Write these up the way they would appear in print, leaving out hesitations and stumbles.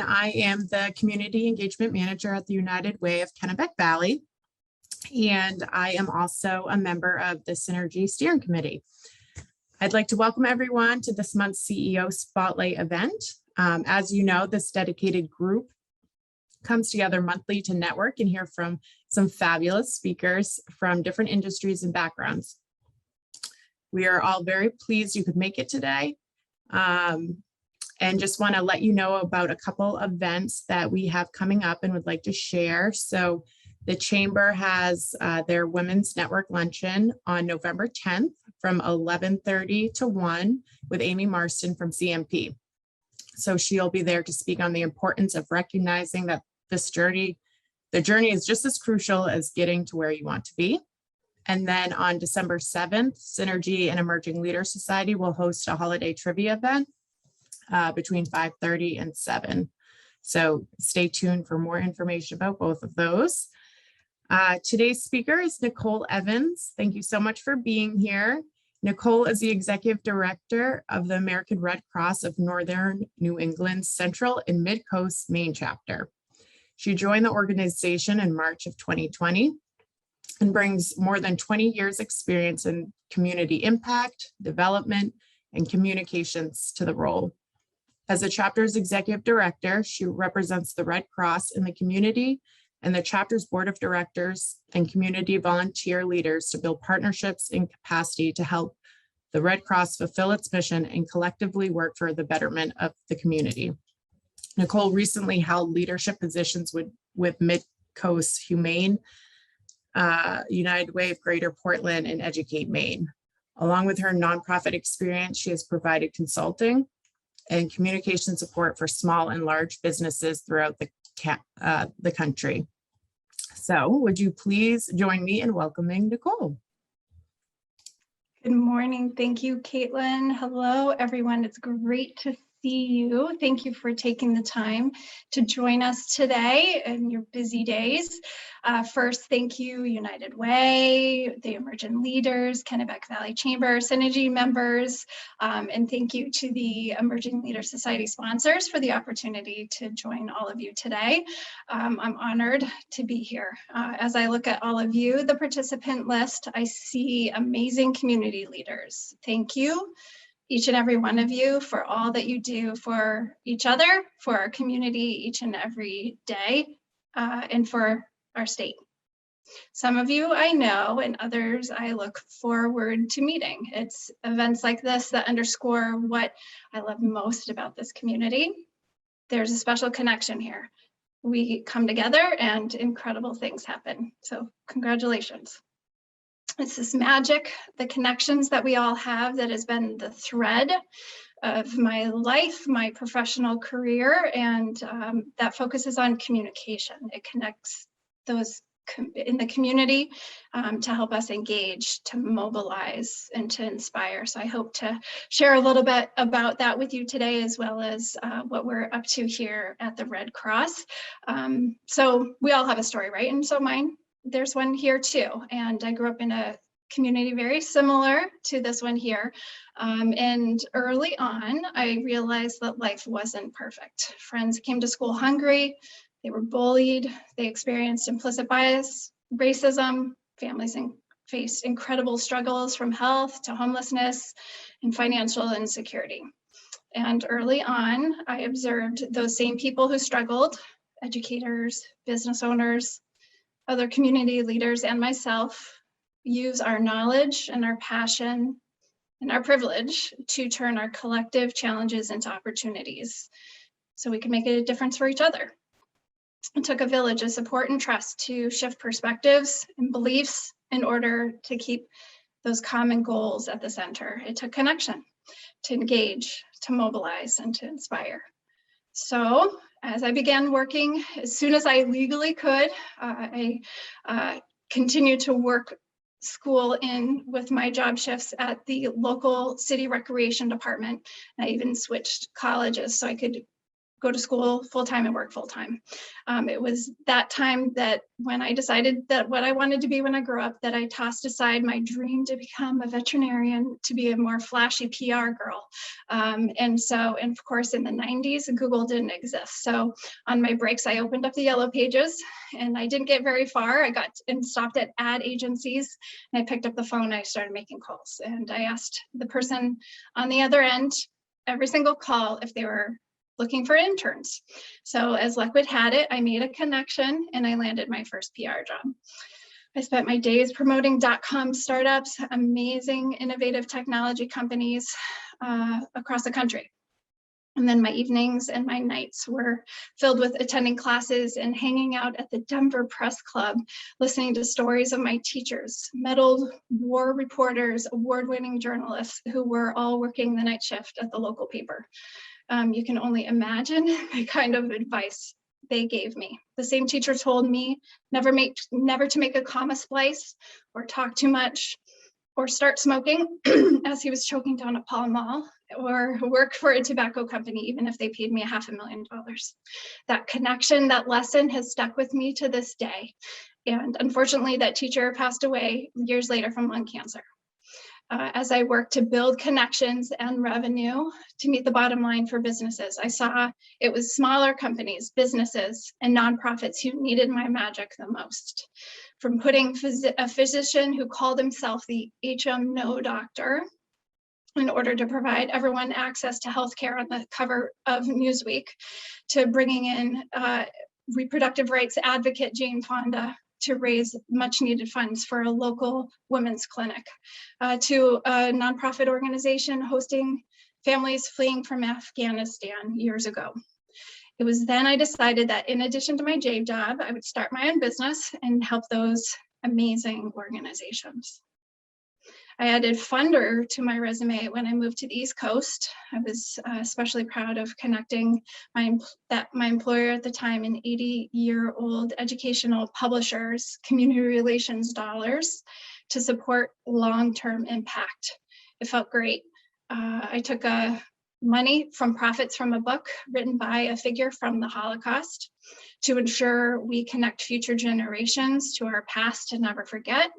and I am the Community Engagement Manager at the United Way of Kennebec Valley. And I am also a member of the Cynergy Steering Committee. I'd like to welcome everyone to this month's CEO Spotlight event. As you know, this dedicated group comes together monthly to network and hear from some fabulous speakers from different industries and backgrounds. We are all very pleased you could make it today. And just want to let you know about a couple events that we have coming up and would like to share. So the Chamber has their Women's Network Luncheon on November 10th from 11:30 to 1 with Amy Marston from CMP. So she'll be there to speak on the importance of recognizing that the journey is just as crucial as getting to where you want to be. And then on December 7th, Cynergy and Emerging Leaders Society will host a holiday trivia event between 5:30 and 7. So stay tuned for more information about both of those. Today's speaker is Nicole Evans. Thank you so much for being here. Nicole is the Executive Director of the American Red Cross of Northern New England's Central and Mid-Coast Maine chapter. She joined the organization in March of 2020 and brings more than 20 years experience in community impact, development, and communications to the role. As the chapter's executive director, she represents the Red Cross in the community and the chapter's board of directors and community volunteer leaders to build partnerships and capacity to help the Red Cross fulfill its mission and collectively work for the betterment of the community. Nicole recently held leadership positions with Mid-Coast Humane, United Way of Greater Portland, and Educate Maine. Along with her nonprofit experience, she has provided consulting and communication support for small and large businesses throughout the country. So would you please join me in welcoming Nicole? Good morning. Thank you, Caitlin. Hello, everyone. It's great to see you. Thank you for taking the time to join us today in your busy days. First, thank you, United Way, the Emerging Leaders, Kennebec Valley Chamber, Cynergy members, and thank you to the Emerging Leaders Society sponsors for the opportunity to join all of you today. I'm honored to be here. As I look at all of you, the participant list, I see amazing community leaders. Thank you, each and every one of you, for all that you do for each other, for our community each and every day, and for our state. Some of you I know, and others I look forward to meeting. It's events like this that underscore what I love most about this community. There's a special connection here. We come together and incredible things happen. So congratulations. It's this magic, the connections that we all have, that has been the thread of my life, my professional career, and that focuses on communication. It connects those in the community to help us engage, to mobilize, and to inspire. So I hope to share a little bit about that with you today, as well as what we're up to here at the Red Cross. So we all have a story, right? And so mine, there's one here too. And I grew up in a community very similar to this one here. And early on, I realized that life wasn't perfect. Friends came to school hungry. They were bullied. They experienced implicit bias, racism. Families faced incredible struggles, from health to homelessness and financial insecurity. And early on, I observed those same people who struggled, educators, business owners, other community leaders, and myself, use our knowledge and our passion and our privilege to turn our collective challenges into opportunities so we can make a difference for each other. It took a village of support and trust to shift perspectives and beliefs in order to keep those common goals at the center. It took connection to engage, to mobilize, and to inspire. So as I began working, as soon as I legally could, I continued to work school in with my job shifts at the local city recreation department. I even switched colleges so I could go to school full-time and work full-time. It was that time that when I decided that what I wanted to be when I grew up, that I tossed aside my dream to become a veterinarian, to be a more flashy PR girl. And of course, in the 90s, Google didn't exist. So on my breaks, I opened up the yellow pages, and I didn't get very far. I got and stopped at ad agencies, and I picked up the phone, and I started making calls. And I asked the person on the other end, every single call, if they were looking for interns. So as luck would have it, I made a connection and I landed my first PR job. I spent my days promoting .com startups, amazing innovative technology companies across the country. And then my evenings and my nights were filled with attending classes and hanging out at the Denver Press Club, listening to stories of my teachers, medaled war reporters, award-winning journalists who were all working the night shift at the local paper. You can only imagine the kind of advice they gave me. The same teacher told me never to make a comma splice or talk too much or start smoking as he was choking down a Pall Mall, or work for a tobacco company, even if they paid me $500,000. That connection, that lesson has stuck with me to this day. And unfortunately, that teacher passed away years later from lung cancer. As I worked to build connections and revenue to meet the bottom line for businesses, I saw it was smaller companies, businesses, and nonprofits who needed my magic the most. From putting a physician who called himself the HMO doctor in order to provide everyone access to healthcare on the cover of Newsweek, to bringing in reproductive rights advocate Jane Fonda to raise much needed funds for a local women's clinic, to a nonprofit organization hosting families fleeing from Afghanistan years ago. It was then I decided that in addition to my day job, I would start my own business and help those amazing organizations. I added funder to my resume when I moved to the East Coast. I was especially proud of connecting my employer at the time, an 80-year-old educational publishers, community relations dollars to support long-term impact. It felt great. I took money from profits from a book written by a figure from the Holocaust to ensure we connect future generations to our past to never forget,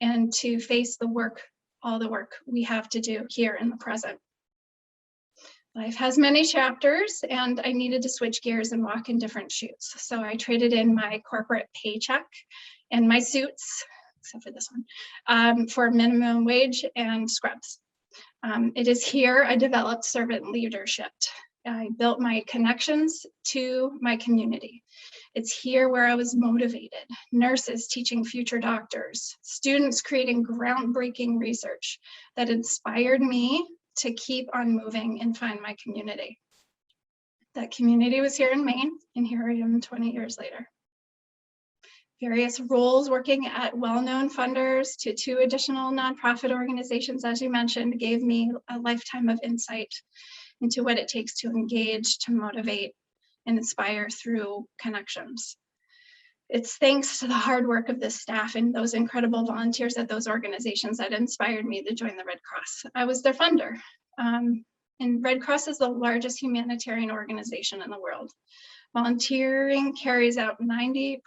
and to face all the work we have to do here in the present. Life has many chapters, and I needed to switch gears and walk in different shoes. So I traded in my corporate paycheck and my suits, except for this one, for minimum wage and scrubs. It is here I developed servant leadership. I built my connections to my community. It's here where I was motivated. Nurses teaching future doctors, students creating groundbreaking research that inspired me to keep on moving and find my community. That community was here in Maine, and here I am 20 years later. Various roles working at well-known funders to 2 additional nonprofit organizations, as you mentioned, gave me a lifetime of insight into what it takes to engage, to motivate, and inspire through connections. It's thanks to the hard work of this staff and those incredible volunteers at those organizations that inspired me to join the Red Cross. I was their funder. And Red Cross is the largest humanitarian organization in the world. Volunteering carries out 90%.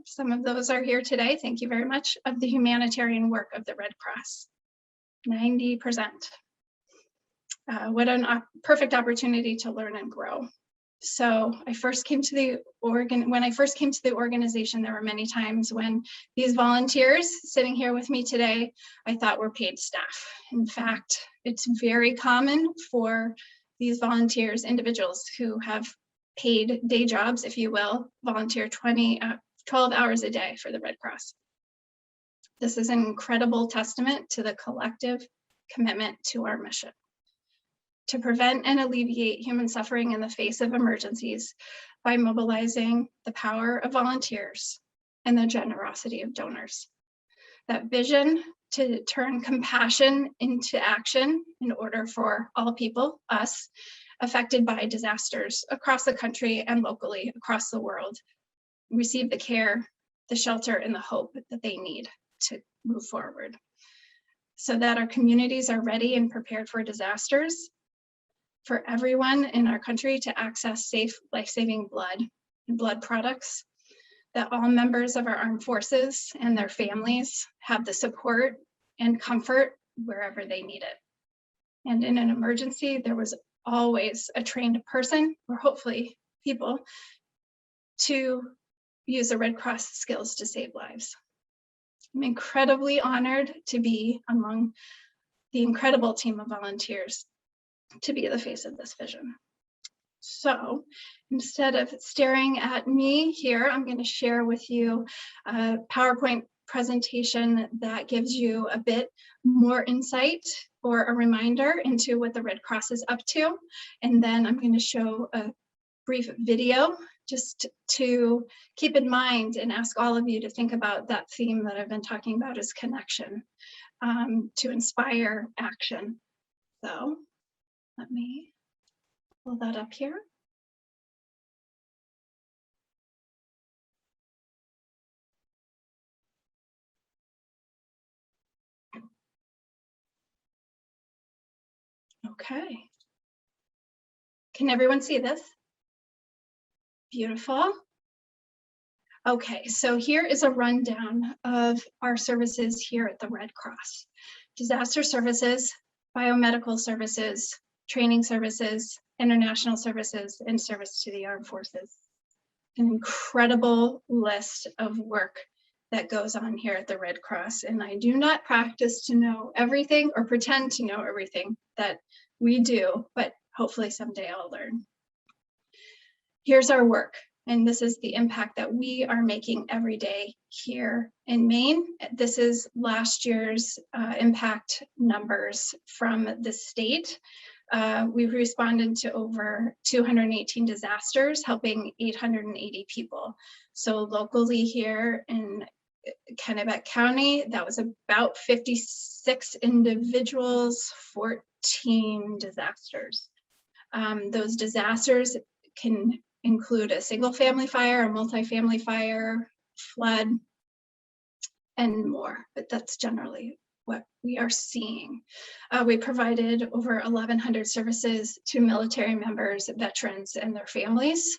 Some of those are here today. Thank you very much. Of the humanitarian work of the Red Cross. 90%. What a perfect opportunity to learn and grow. So when I first came to the organization, there were many times when these volunteers sitting here with me today, I thought were paid staff. In fact, it's very common for these volunteers, individuals who have paid day jobs, if you will, volunteer 12 hours a day for the Red Cross. This is an incredible testament to the collective commitment to our mission. To prevent and alleviate human suffering in the face of emergencies by mobilizing the power of volunteers and the generosity of donors. That vision to turn compassion into action in order for all people, us, affected by disasters across the country and locally across the world, receive the care, the shelter, and the hope that they need to move forward. So that our communities are ready and prepared for disasters, for everyone in our country to access safe, life-saving blood and blood products, that all members of our armed forces and their families have the support and comfort wherever they need it. And in an emergency, there was always a trained person, or hopefully people, to use the Red Cross skills to save lives. I'm incredibly honored to be among the incredible team of volunteers to be the face of this vision. So instead of staring at me here, I'm going to share with you a PowerPoint presentation that gives you a bit more insight or a reminder into what the Red Cross is up to. And then I'm going to show a brief video just to keep in mind and ask all of you to think about that theme that I've been talking about, is connection, to inspire action. So let me pull that up here. Okay. Can everyone see this? Beautiful. Okay, so here is a rundown of our services here at the Red Cross. Disaster services, biomedical services, training services, international services, and service to the armed forces. An incredible list of work that goes on here at the Red Cross. And I do not practice to know everything or pretend to know everything that we do, but hopefully someday I'll learn. Here's our work. And this is the impact that we are making every day here in Maine. This is last year's impact numbers from the state. We've responded to over 218 disasters, helping 880 people. So locally here in Kennebec County, that was about 56 individuals, 14 disasters. Those disasters can include a single family fire, a multi-family fire, flood, and more, but that's generally what we are seeing. We provided over 1,100 services to military members, veterans, and their families.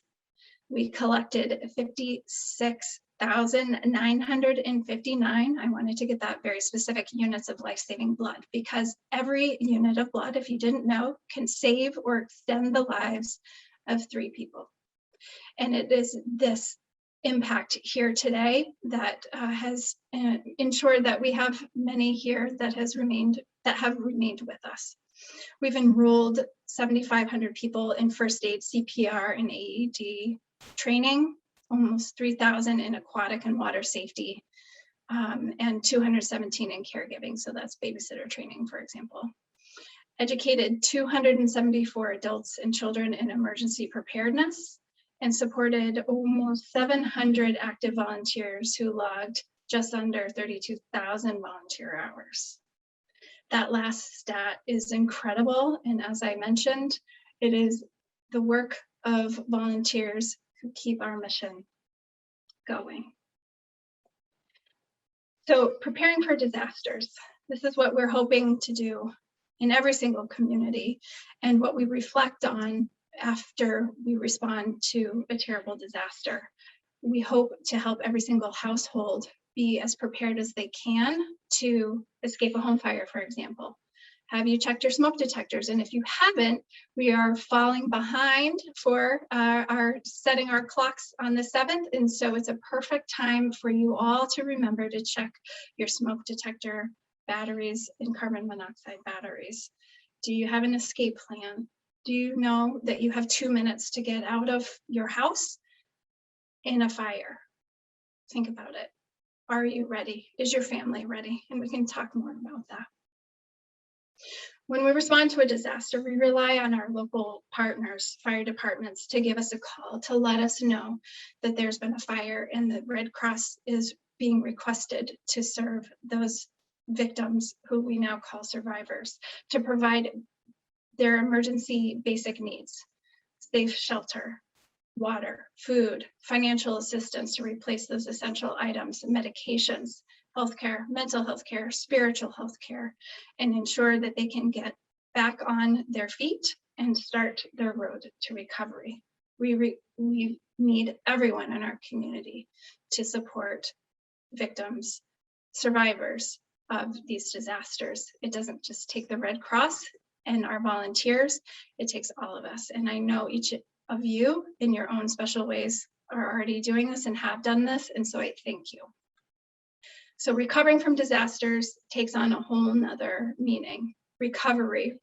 We collected 56,959, I wanted to get that very specific, units of life-saving blood, because every unit of blood, if you didn't know, can save or extend the lives of 3 people. And it is this impact here today that has ensured that we have many here that have remained with us. We've enrolled 7,500 people in first aid, CPR, and AED training, almost 3,000 in aquatic and water safety, and 217 in caregiving. So that's babysitter training, for example. Educated 274 adults and children in emergency preparedness, and supported almost 700 active volunteers who logged just under 32,000 volunteer hours. That last stat is incredible, and as I mentioned, it is the work of volunteers who keep our mission going. So preparing for disasters, this is what we're hoping to do in every single community, and what we reflect on after we respond to a terrible disaster. We hope to help every single household be as prepared as they can to escape a home fire, for example. Have you checked your smoke detectors? And if you haven't, we are falling behind for setting our clocks on the 7th. And so it's a perfect time for you all to remember to check your smoke detector batteries and carbon monoxide batteries. Do you have an escape plan? Do you know that you have 2 minutes to get out of your house in a fire? Think about it. Are you ready? Is your family ready? And we can talk more about that. When we respond to a disaster, we rely on our local partners, fire departments, to give us a call to let us know that there's been a fire and the Red Cross is being requested to serve those victims, who we now call survivors, to provide their emergency basic needs: safe shelter, water, food, financial assistance to replace those essential items, medications, healthcare, mental health care, spiritual health care, and ensure that they can get back on their feet and start their road to recovery. We need everyone in our community to support victims, survivors of these disasters. It doesn't just take the Red Cross and our volunteers, it takes all of us. And I know each of you in your own special ways are already doing this and have done this, and so I thank you. So recovering from disasters takes on a whole nother meaning. Recovery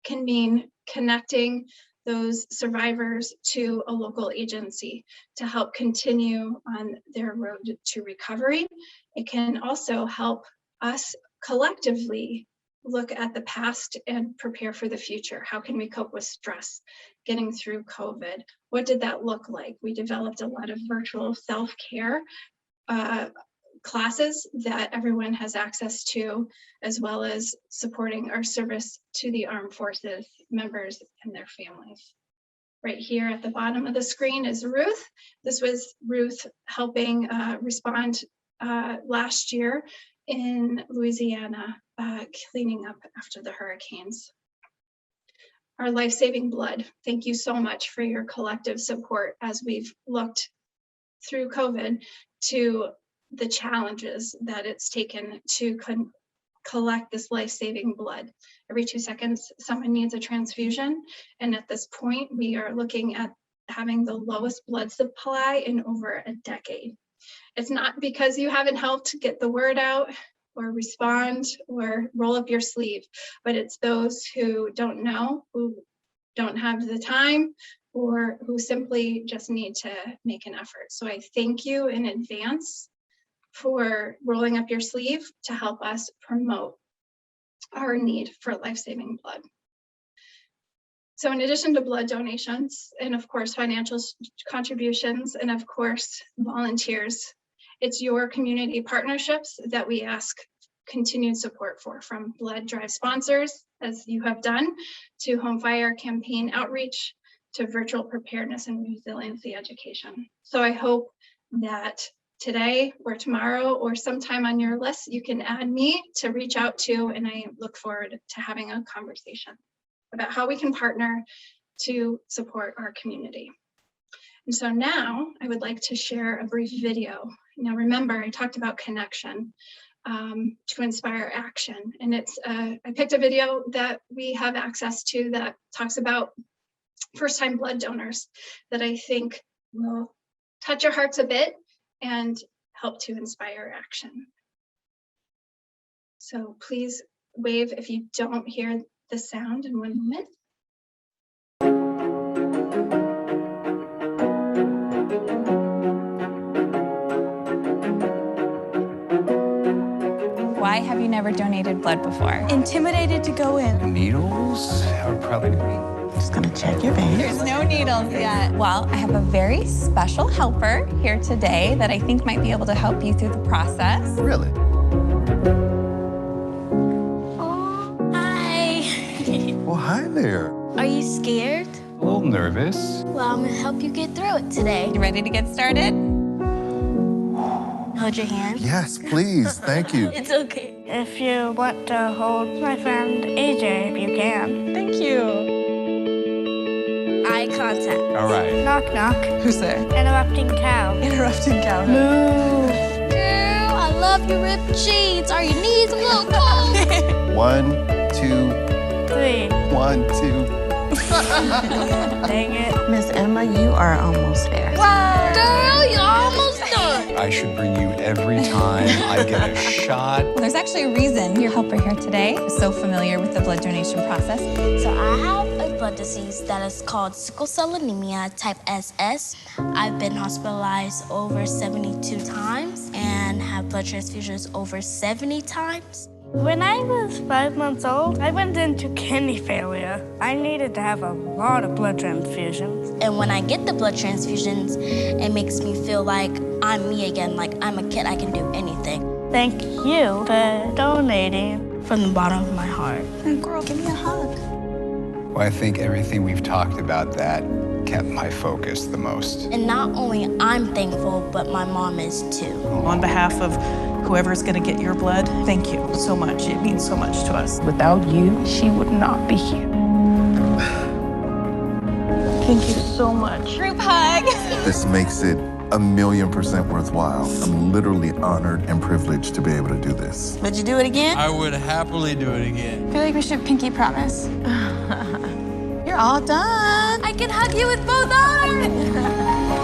can mean connecting those survivors to a local agency to help continue on their road to recovery. It can also help us collectively look at the past and prepare for the future. How can we cope with stress, getting through COVID? What did that look like? We developed a lot of virtual self-care classes that everyone has access to, as well as supporting our service to the armed forces members and their families. Right here at the bottom of the screen is Ruth. This was Ruth helping respond last year in Louisiana, cleaning up after the hurricanes. Our life-saving blood, thank you so much for your collective support as we've looked through COVID to the challenges that it's taken to collect this life-saving blood. Every 2 seconds, someone needs a transfusion. And at this point, we are looking at having the lowest blood supply in over a decade. It's not because you haven't helped get the word out or respond or roll up your sleeve, but it's those who don't know, who don't have the time, or who simply just need to make an effort. So I thank you in advance for rolling up your sleeve to help us promote our need for life-saving blood. So in addition to blood donations, and of course financial contributions, and of course volunteers, it's your community partnerships that we ask continued support for, from blood drive sponsors, as you have done, to home fire campaign outreach, to virtual preparedness and resiliency education. So I hope that today or tomorrow or sometime on your list, you can add me to reach out to, and I look forward to having a conversation about how we can partner to support our community. And so now I would like to share a brief video. Now remember, I talked about connection to inspire action. And it's I picked a video that we have access to that talks about first-time blood donors that I think will touch your hearts a bit and help to inspire action. So please wave if you don't hear the sound in 1 moment. Why have you never donated blood before? Intimidated to go in. Needles are probably great. Just gonna check your veins. There's no needles yet. Well, I have a very special helper here today that I think might be able to help you through the process. Really? Oh, hi. Well, hi there. Are you scared? A little nervous. Well, I'm gonna help you get through it today. You ready to get started? Hold your hand. Yes, please. Thank you. It's okay. If you want to hold my friend AJ, you can. Thank you. Eye contact. All right. Knock, knock. Who's there? Interrupting cow. Interrupting cow. Moo. Girl, I love your ripped jeans. Are your knees a little cold? 1, 2, 3. 1, 2. Dang it. Miss Emma, you are almost there. Wow. Girl, you're almost done. I should bring you every time I get a shot. Well, there's actually a reason your helper here today is so familiar with the blood donation process. So I have a blood disease that is called sickle cell anemia type SS. I've been hospitalized over 72 times and have blood transfusions over 70 times. When I was 5 months old, I went into kidney failure. I needed to have a lot of blood transfusions. And when I get the blood transfusions, it makes me feel like I'm me again, like I'm a kid, I can do anything. Thank you for donating. From the bottom of my heart. And girl, give me a hug. Well, I think everything we've talked about that kept my focus the most. And not only I'm thankful, but my mom is too. On behalf of whoever's going to get your blood, thank you so much. It means so much to us. Without you, she would not be here. Thank you so much. Group hug. This makes it 1,000,000% worthwhile. I'm literally honored and privileged to be able to do this. Would you do it again? I would happily do it again. I feel like we should pinky promise. You're all done. I can hug you with both arms.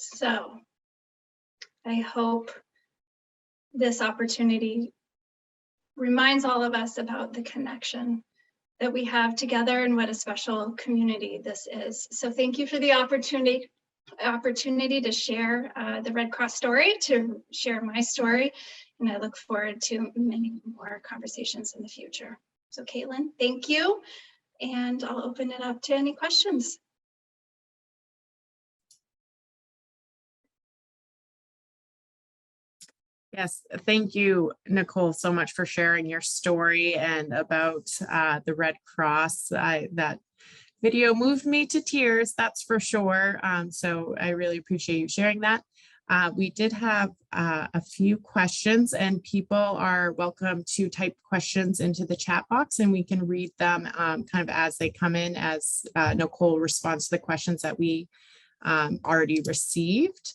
So I hope this opportunity reminds all of us about the connection that we have together and what a special community this is. So thank you for the opportunity to share the Red Cross story, to share my story, and I look forward to many more conversations in the future. So Caitlin, thank you, and I'll open it up to any questions. Yes, thank you, Nicole, so much for sharing your story and about the Red Cross. That video moved me to tears, that's for sure. So I really appreciate you sharing that. We did have a few questions, and people are welcome to type questions into the chat box, and we can read them kind of as they come in, as Nicole responds to the questions that we already received.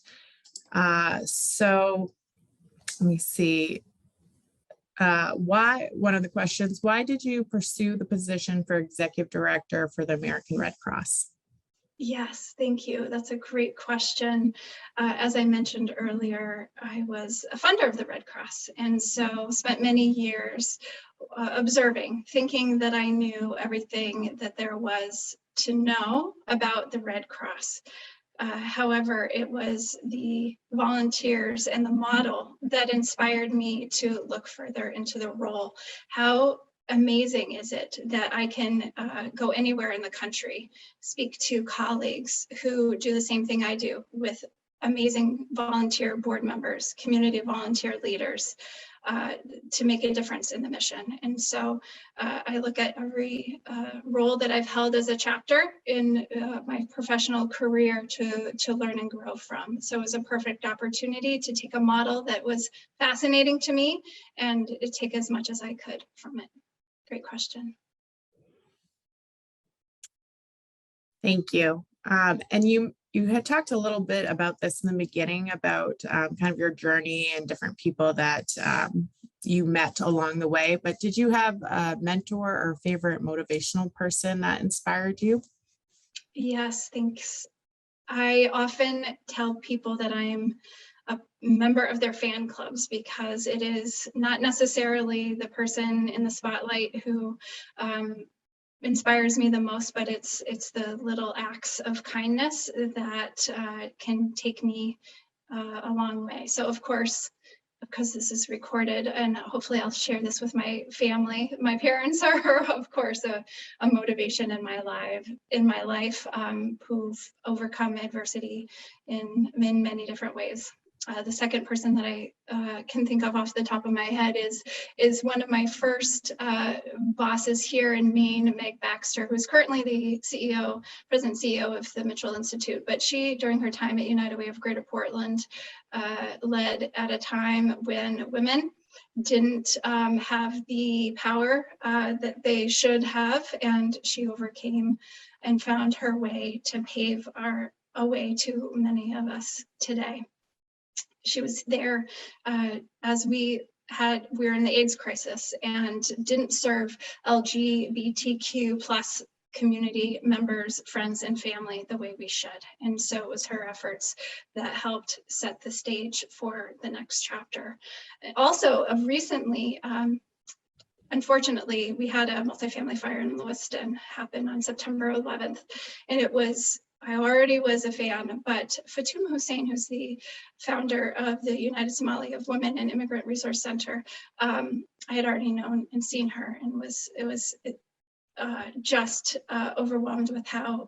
So let me see. One of the questions, why did you pursue the position for executive director for the American Red Cross? Yes, thank you. That's a great question. As I mentioned earlier, I was a funder of the Red Cross, and so spent many years observing, thinking that I knew everything that there was to know about the Red Cross. However, it was the volunteers and the model that inspired me to look further into the role. How amazing is it that I can go anywhere in the country, speak to colleagues who do the same thing I do with amazing volunteer board members, community volunteer leaders, to make a difference in the mission. And so I look at every role that I've held as a chapter in my professional career to learn and grow from. So it was a perfect opportunity to take a model that was fascinating to me and take as much as I could from it. Great question. Thank you. And you had talked a little bit about this in the beginning, about kind of your journey and different people that you met along the way, but did you have a mentor or favorite motivational person that inspired you? Yes, thanks. I often tell people that I'm a member of their fan clubs, because it is not necessarily the person in the spotlight who inspires me the most, but it's the little acts of kindness that can take me a long way. So of course, because this is recorded and hopefully I'll share this with my family, my parents are of course a motivation in my life who've overcome adversity in many different ways. The second person that I can think of off the top of my head is one of my first bosses here in Maine, Meg Baxter, who's currently the president CEO of the Mitchell Institute. But she, during her time at United Way of Greater Portland, led at a time when women didn't have the power that they should have, and she overcame and found her way to pave a way to many of us today. She was there as we were in the AIDS crisis and didn't serve LGBTQ plus community members, friends, and family the way we should. And so it was her efforts that helped set the stage for the next chapter. Also, of recently, unfortunately, we had a multifamily fire in Lewiston happen on September 11th, and I already was a fan, but Fatima Hussein, who's the founder of the United Somali of Women and Immigrant Resource Center, I had already known and seen her, and was just overwhelmed with how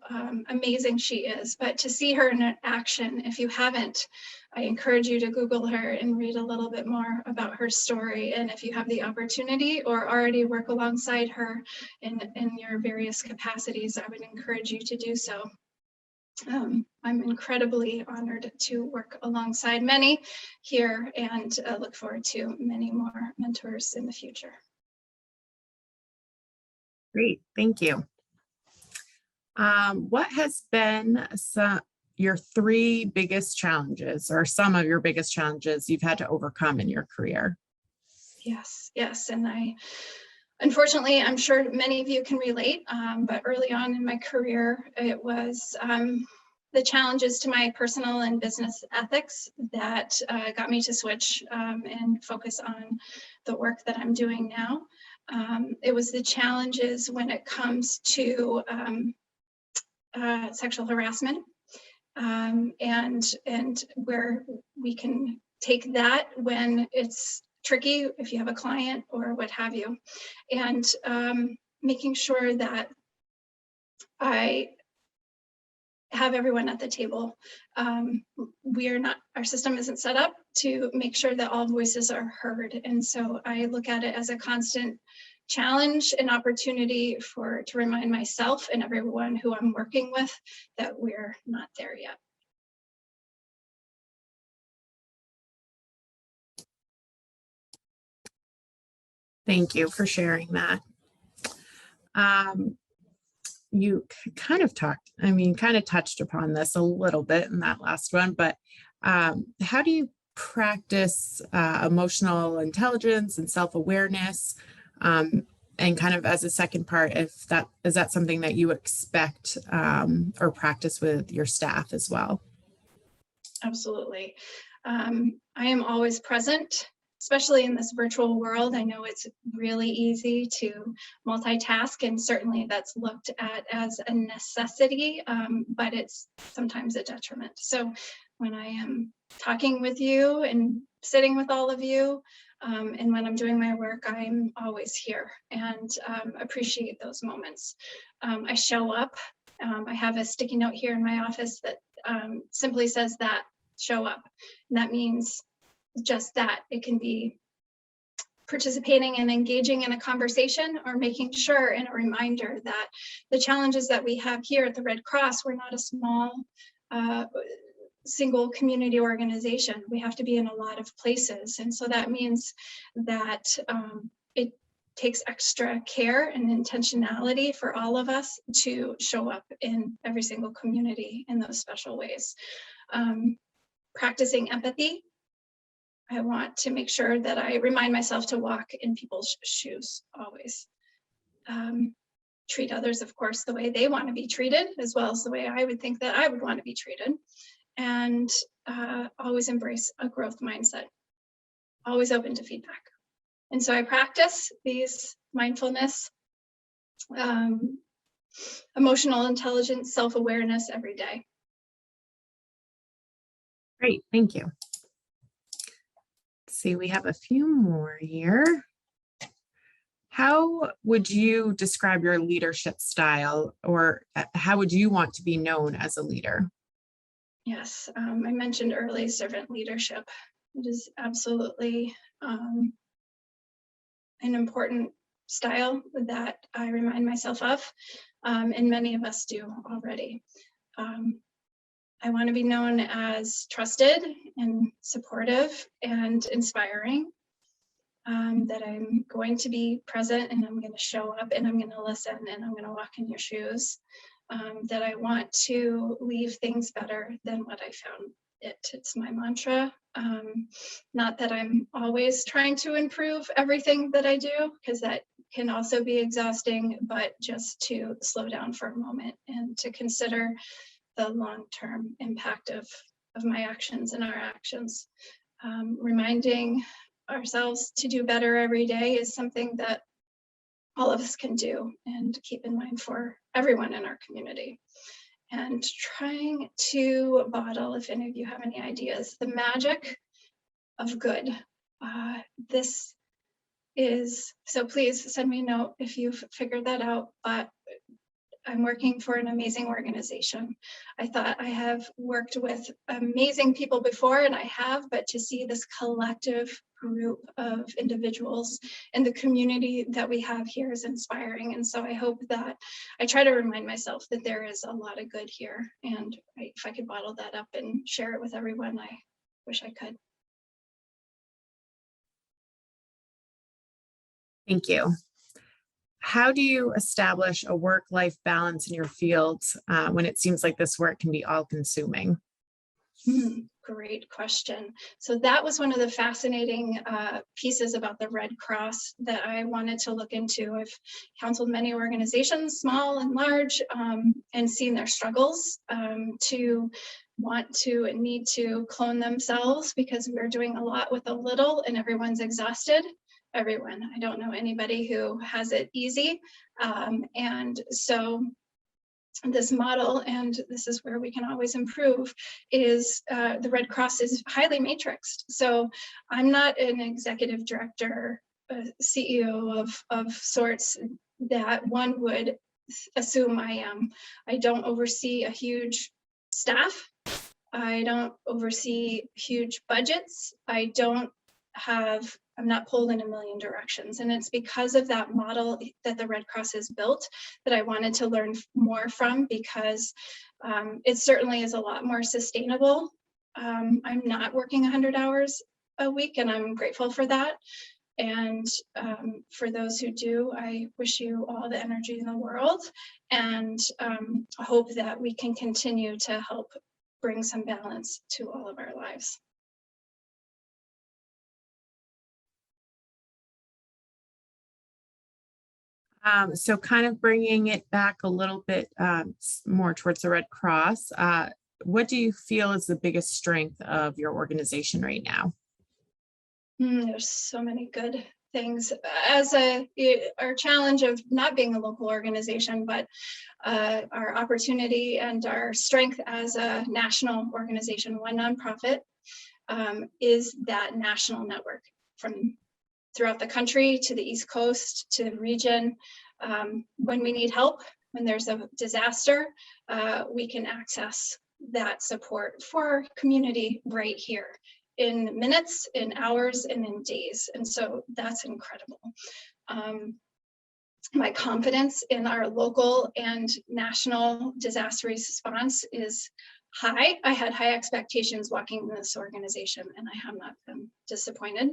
amazing she is. But to see her in action, if you haven't, I encourage you to Google her and read a little bit more about her story. And if you have the opportunity or already work alongside her in your various capacities, I would encourage you to do so. I'm incredibly honored to work alongside many here, and look forward to many more mentors in the future. Great, thank you. What has been your 3 biggest challenges, or some of your biggest challenges you've had to overcome in your career? Yes, and unfortunately, I'm sure many of you can relate, but early on in my career, it was the challenges to my personal and business ethics that got me to switch and focus on the work that I'm doing now. It was the challenges when it comes to sexual harassment, and where we can take that when it's tricky, if you have a client or what have you, and making sure that I have everyone at the table. Our system isn't set up to make sure that all voices are heard. And so I look at it as a constant challenge and opportunity to remind myself and everyone who I'm working with that we're not there yet. Thank you for sharing that. You kind of touched upon this a little bit in that last one, but how do you practice emotional intelligence and self-awareness? And kind of as a second part, is that something that you expect or practice with your staff as well? Absolutely. I am always present, especially in this virtual world. I know it's really easy to multitask, and certainly that's looked at as a necessity, but it's sometimes a detriment. So when I am talking with you and sitting with all of you, and when I'm doing my work, I'm always here and appreciate those moments. I show up. I have a sticky note here in my office that simply says that, show up. And that means just that. It can be participating and engaging in a conversation, or making sure and a reminder that the challenges that we have here at the Red Cross, we're not a small single community organization. We have to be in a lot of places. And so that means that it takes extra care and intentionality for all of us to show up in every single community in those special ways. Practicing empathy. I want to make sure that I remind myself to walk in people's shoes always. Treat others, of course, the way they want to be treated, as well as the way I would think that I would want to be treated. And always embrace a growth mindset, always open to feedback. And so I practice these mindfulness, emotional intelligence, self-awareness every day. Great, thank you. Let's see, we have a few more here. How would you describe your leadership style, or how would you want to be known as a leader? Yes, I mentioned early servant leadership. It is absolutely an important style that I remind myself of, and many of us do already. I want to be known as trusted and supportive and inspiring, that I'm going to be present, and I'm going to show up, and I'm going to listen, and I'm going to walk in your shoes. That I want to leave things better than what I found It's my mantra. Not that I'm always trying to improve everything that I do, because that can also be exhausting, but just to slow down for a moment and to consider the long-term impact of my actions and our actions. Reminding ourselves to do better every day is something that all of us can do and keep in mind for everyone in our community. And trying to bottle, if any of you have any ideas, the magic of good. This is, so please send me a note if you've figured that out, but I'm working for an amazing organization. I thought I have worked with amazing people before, and I have, but to see this collective group of individuals in the community that we have here is inspiring. And so I hope that I try to remind myself that there is a lot of good here. And if I could bottle that up and share it with everyone, I wish I could. Thank you. How do you establish a work-life balance in your fields when it seems like this work can be all-consuming? Great question. So that was one of the fascinating pieces about the Red Cross that I wanted to look into. I've counseled many organizations, small and large, and seen their struggles to want to and need to clone themselves because we're doing a lot with a little and everyone's exhausted. Everyone. I don't know anybody who has it easy. And so this model, and this is where we can always improve, is the Red Cross is highly matrixed. So I'm not an executive director, CEO of sorts that one would assume I am. I don't oversee a huge staff. I don't oversee huge budgets. I'm not pulled in a million directions. And it's because of that model that the Red Cross has built that I wanted to learn more from, because it certainly is a lot more sustainable. I'm not working 100 hours a week, and I'm grateful for that. And for those who do, I wish you all the energy in the world, and hope that we can continue to help bring some balance to all of our lives. So kind of bringing it back a little bit more towards the Red Cross, what do you feel is the biggest strength of your organization right now? There's so many good things. As our challenge of not being a local organization, but our opportunity and our strength as a national organization, one nonprofit, is that national network from throughout the country to the East Coast to the region. When we need help, when there's a disaster, we can access that support for our community right here in minutes, in hours, and in days. And so that's incredible. My confidence in our local and national disaster response is high. I had high expectations walking in this organization, and I have not been disappointed.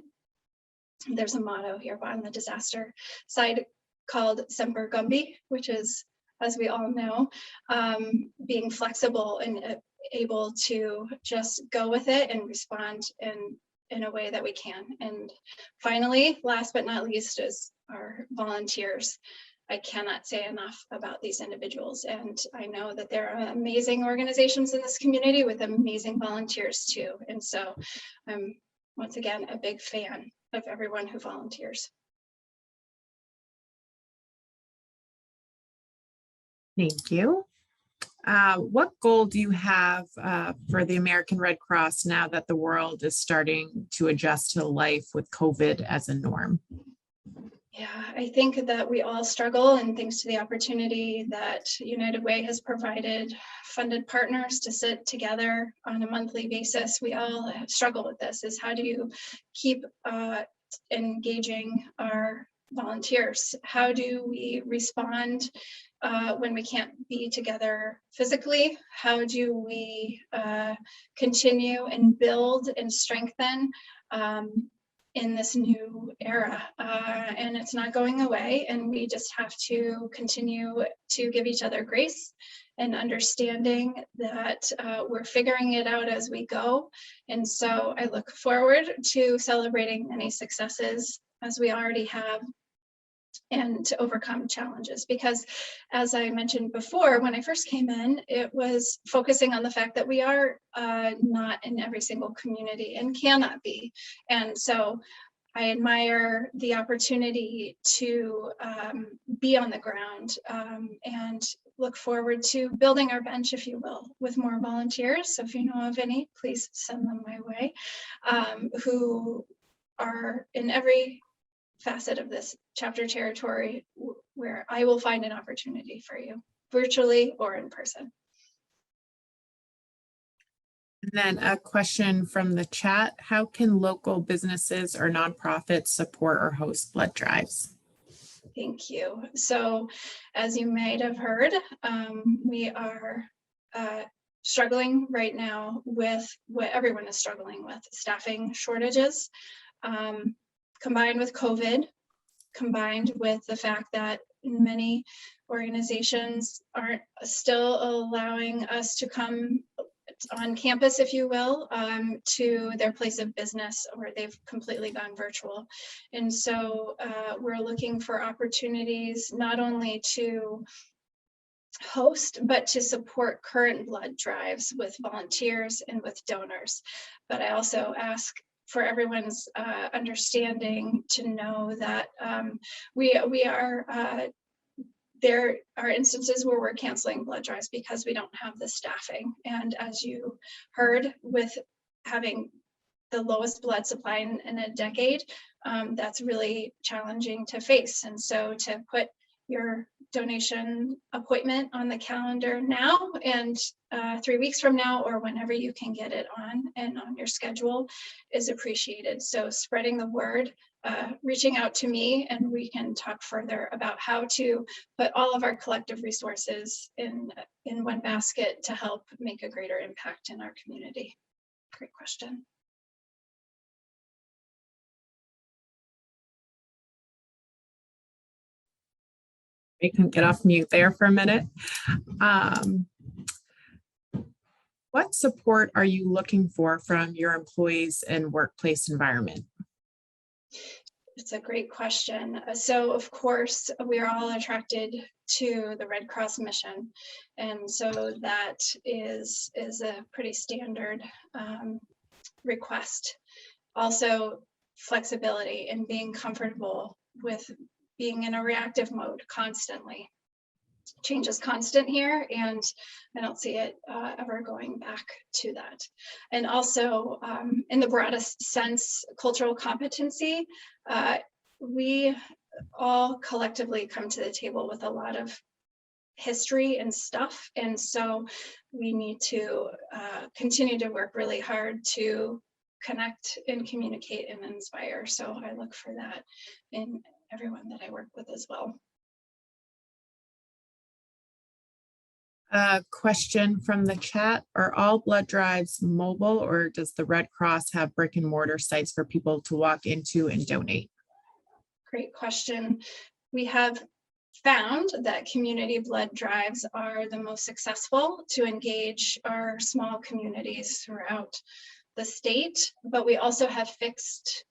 There's a motto here on the disaster side called Semper Gumby, which is, as we all know, being flexible and able to just go with it and respond in a way that we can. And finally, last but not least, is our volunteers. I cannot say enough about these individuals, and I know that there are amazing organizations in this community with amazing volunteers too. And so I'm once again a big fan of everyone who volunteers. Thank you. What goal do you have for the American Red Cross now that the world is starting to adjust to life with COVID as a norm? Yeah, I think that we all struggle, and thanks to the opportunity that United Way has provided funded partners to sit together on a monthly basis, we all struggle with this, is how do you keep engaging our volunteers? How do we respond when we can't be together physically? How do we continue and build and strengthen in this new era, and it's not going away, and we just have to continue to give each other grace and understanding that we're figuring it out as we go. And so I look forward to celebrating many successes as we already have, and to overcome challenges, because as I mentioned before, when I first came in, it was focusing on the fact that we are not in every single community and cannot be. And so I admire the opportunity to be on the ground, and look forward to building our bench, if you will, with more volunteers. So if you know of any, please send them my way, who are in every facet of this chapter territory where I will find an opportunity for you, virtually or in person. And then a question from the chat: how can local businesses or nonprofits support or host blood drives? Thank you. So as you might have heard, we are struggling right now with what everyone is struggling with: staffing shortages, combined with COVID, combined with the fact that many organizations aren't still allowing us to come on campus, if you will, to their place of business, or they've completely gone virtual. And so we're looking for opportunities not only to host, but to support current blood drives with volunteers and with donors. But I also ask for everyone's understanding to know that we are there are instances where we're canceling blood drives because we don't have the staffing. And as you heard, with having the lowest blood supply in a decade, that's really challenging to face. And so to put your donation appointment on the calendar now, and 3 weeks from now, or whenever you can get it on and on your schedule, is appreciated. So spreading the word, reaching out to me, and we can talk further about how to put all of our collective resources in one basket to help make a greater impact in our community. Great question. We can get off mute there for a minute. What support are you looking for from your employees and workplace environment? It's a great question. So of course, we are all attracted to the Red Cross mission. And so that is a pretty standard request. Also, flexibility and being comfortable with being in a reactive mode constantly. Change is constant here, and I don't see it ever going back to that. And also, in the broadest sense, cultural competency, we all collectively come to the table with a lot of history and stuff, and so we need to continue to work really hard to connect and communicate and inspire. So I look for that in everyone that I work with as well. A question from the chat: are all blood drives mobile, or does the Red Cross have brick and mortar sites for people to walk into and donate? Great question. We have found that community blood drives are the most successful to engage our small communities throughout the state, but we also have fixed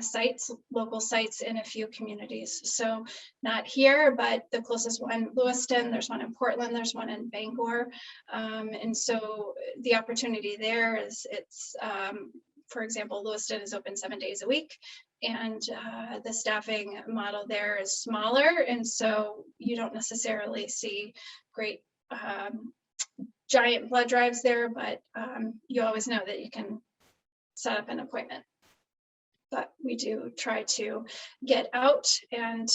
sites, local sites in a few communities. So not here, but the closest one, Lewiston, there's one in Portland, there's one in Bangor. And so the opportunity there is, it's, for example, Lewiston is open 7 days a week, and the staffing model there is smaller. And so you don't necessarily see great giant blood drives there, but you always know that you can set up an appointment. But we do try to get out, and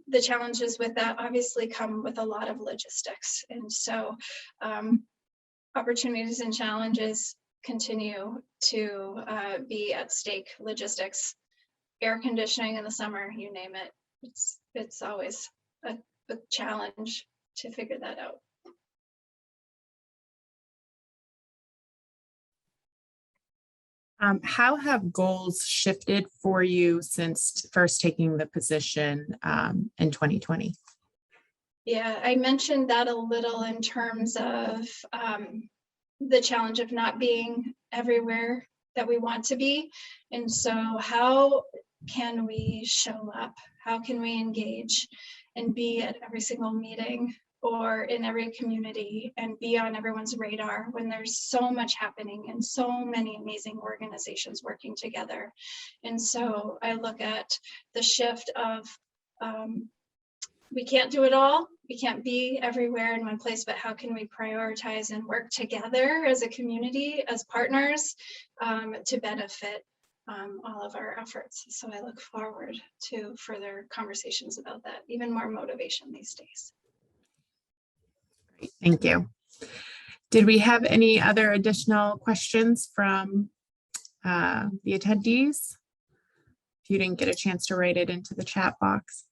the challenges with that obviously come with a lot of logistics. And so opportunities and challenges continue to be at stake. Logistics, air conditioning in the summer, you name it. It's always a challenge to figure that out. How have goals shifted for you since first taking the position in 2020? Yeah, I mentioned that a little in terms of the challenge of not being everywhere that we want to be. And so how can we show up? How can we engage and be at every single meeting or in every community and be on everyone's radar when there's so much happening and so many amazing organizations working together? And so I look at the shift of we can't do it all. We can't be everywhere in one place, but how can we prioritize and work together as a community, as partners, to benefit all of our efforts? So I look forward to further conversations about that, even more motivation these days. Great, thank you. Did we have any other additional questions from the attendees? If you didn't get a chance to write it into the chat box.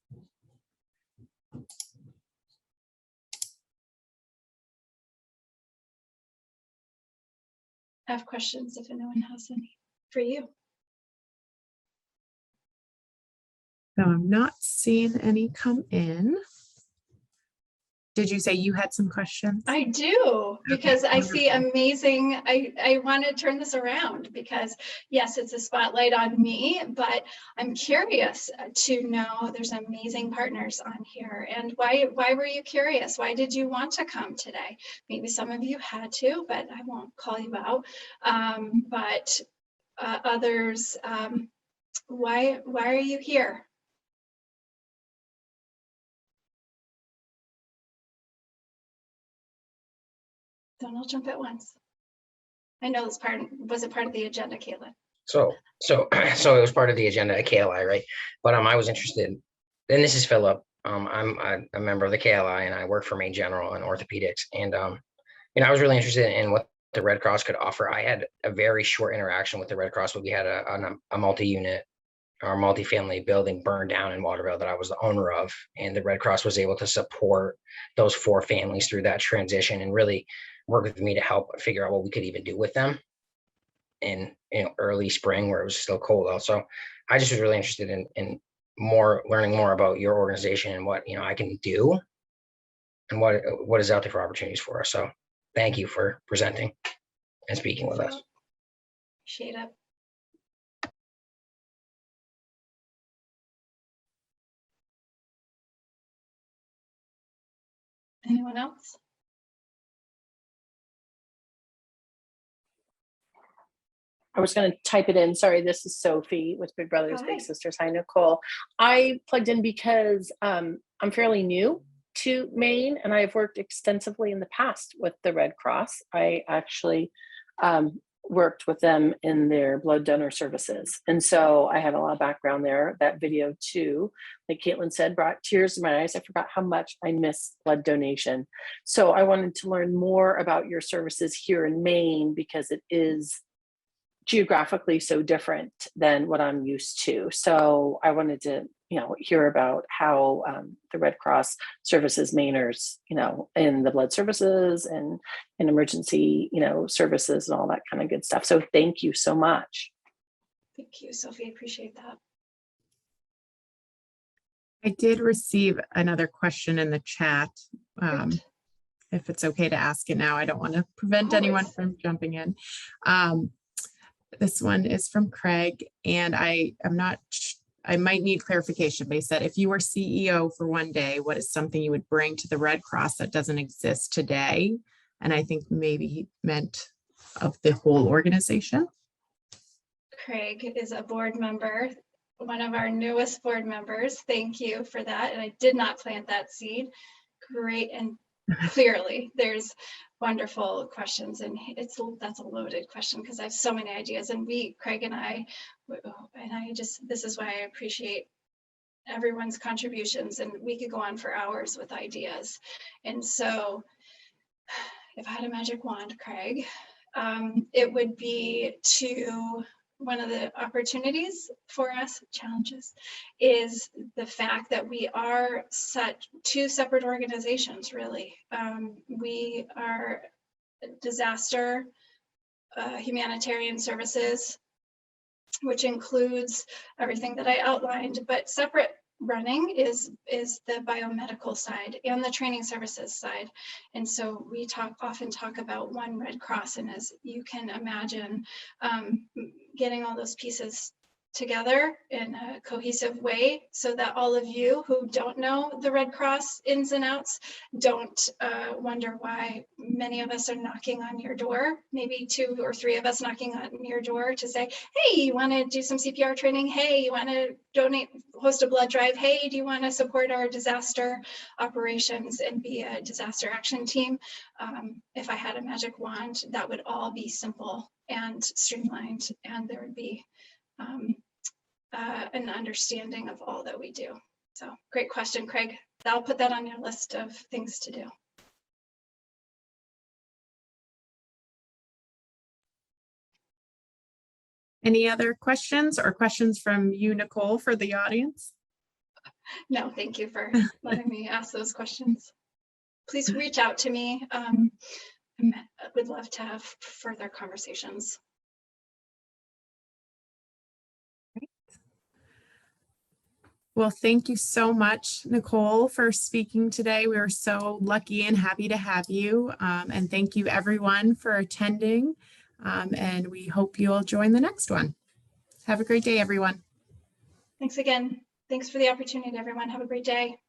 I have questions if anyone has any for you. So I'm not seeing any come in. Did you say you had some questions? I do, because Okay, I see amazing, I want to turn this around because yes, it's a spotlight on me, but I'm curious to know there's amazing partners on here. And why were you curious? Why did you want to come today? Maybe some of you had to, but I won't call you out. But others, why are you here? Don't all jump at once. I know this part wasn't part of the agenda, Caitlin. So it was part of the agenda at KLI, right? But I was interested, and this is Philip. I'm a member of the KLI and I work for Maine General in orthopedics. And I was really interested in what the Red Cross could offer. I had a very short interaction with the Red Cross, but we had a multi-unit or multi-family building burned down in Waterville that I was the owner of, and the Red Cross was able to support those 4 families through that transition and really work with me to help figure out what we could even do with them in early spring where it was still cold out. So I just was really interested in learning more about your organization and what I can do and what is out there for opportunities for us. So thank you for presenting and speaking with us. Appreciate it. Anyone else? I was going to type it in. Sorry, this is Sophie with Big Brothers Big Hi. Sisters. Hi, Nicole. I plugged in because I'm fairly new to Maine, and I've worked extensively in the past with the Red Cross. I actually worked with them in their blood donor services. And so I had a lot of background there. That video too, like Caitlin said, brought tears to my eyes. I forgot how much I miss blood donation. So I wanted to learn more about your services here in Maine because it is geographically so different than what I'm used to. So I wanted to, hear about how the Red Cross services Mainers, in the blood services and in emergency, services and all that kind of good stuff. So thank you so much. Thank you, Sophie. Appreciate that. I did receive another question in the chat. If it's okay to ask it now, I don't want to prevent anyone from jumping in. This one is from Craig, and I might need clarification, but he said, if you were CEO for one day, what is something you would bring to the Red Cross that doesn't exist today? And I think maybe he meant of the whole organization. Craig is a board member, one of our newest board members. Thank you for that. And I did not plant that seed. Great. And clearly there's wonderful questions, and that's a loaded question because I have so many ideas, and Craig and I this is why I appreciate everyone's contributions, and we could go on for hours with ideas. And so if I had a magic wand, Craig, it would be one of the opportunities for us, challenges, is the fact that we are two separate organizations, really. We are disaster humanitarian services which includes everything that I outlined, but separate running is the biomedical side and the training services side. And so we often talk about one Red Cross, and as you can imagine, getting all those pieces together in a cohesive way so that all of you who don't know the Red Cross ins and outs don't wonder why many of us are knocking on your door, maybe 2 or 3 of us knocking on your door to say, hey, you want to do some CPR training? Hey, you want to donate, host a blood drive? Hey, do you want to support our disaster operations and be a disaster action team? If I had a magic wand, that would all be simple and streamlined, and there would be an understanding of all that we do. So great question, Craig. I'll put that on your list of things to do. Any other questions or questions from you, Nicole, for the audience? No, thank you for letting me ask those questions. Please reach out to me. I would love to have further conversations. Well, thank you so much, Nicole, for speaking today. We are so lucky and happy to have you. And thank you everyone for attending. And we hope you'll join the next one. Have a great day, everyone. Thanks again. Thanks for the opportunity, everyone. Have a great day.